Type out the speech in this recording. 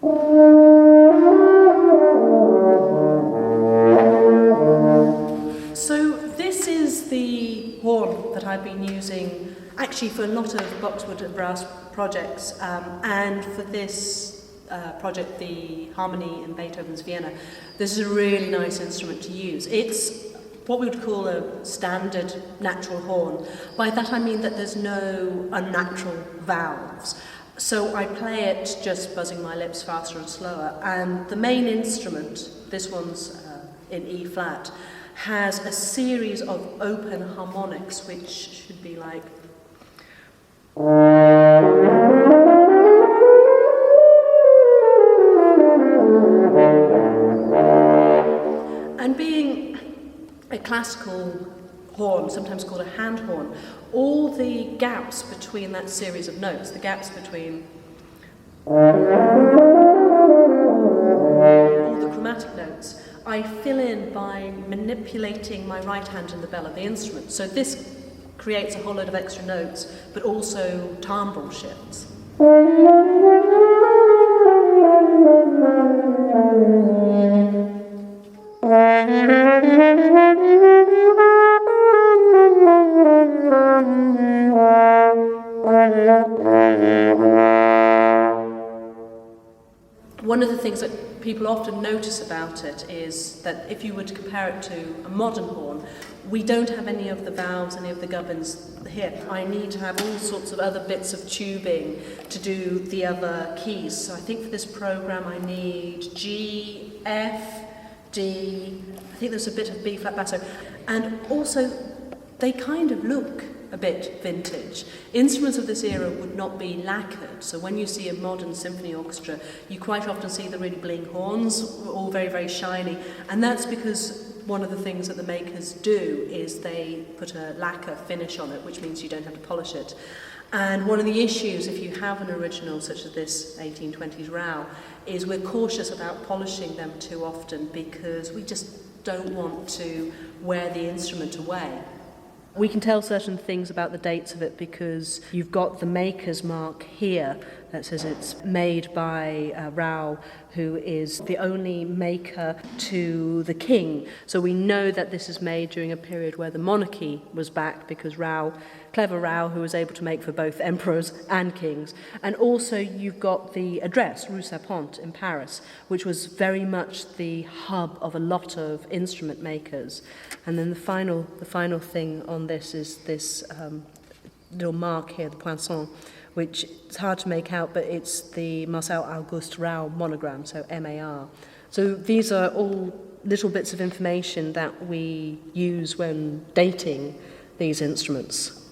So this is the horn that I've been using actually for a lot of Boxwood&Brass projects, and for this project, the Harmonie in Beethoven's Vienna. This is a really nice instrument to use. It's what we would call a standard natural horn. By that I mean that there's no unnatural valves. So I play it just buzzing my lips faster and slower, and the main instrument, this one's in E flat, has a series of open harmonics which should be like and being a classical horn, sometimes called a hand horn, all the gaps between that series of notes, the gaps between all the chromatic notes, I fill in by manipulating my right hand in the bell of the instrument. So this creates a whole load of extra notes, but also timbre shifts. One of the things that people often notice about it is that if you were to compare it to a modern horn, we don't have any of the valves, any of the gubbins here. I need to have all sorts of other bits of tubing to do the other keys. So I think for this program I need G, F, D, I think there's a bit of B flat basso. And also they kind of look a bit vintage. Instruments of this era would not be lacquered, so when you see a modern symphony orchestra, you quite often see the really bling horns, all very, very shiny, and that's because one of the things that the makers do is they put a lacquer finish on it, which means you don't have to polish it. And one of the issues, if you have an original such as this 1820s Raoux, is we're cautious about polishing them too often because we just don't want to wear the instrument away. We can tell certain things about the dates of it because you've got the maker's mark here that says it's made by Raoux, who is the only maker to the king. So we know that this is made during a period where the monarchy was back because Raoux, clever Raoux, who was able to make for both emperors and kings. And also you've got the address, Rue Sapont in Paris, which was very much the hub of a lot of instrument makers. And then the final thing on this is this little mark here, the poinçon, which is hard to make out, but it's the Marcel Auguste Raoux monogram, so MAR. So these are all little bits of information that we use when dating these instruments.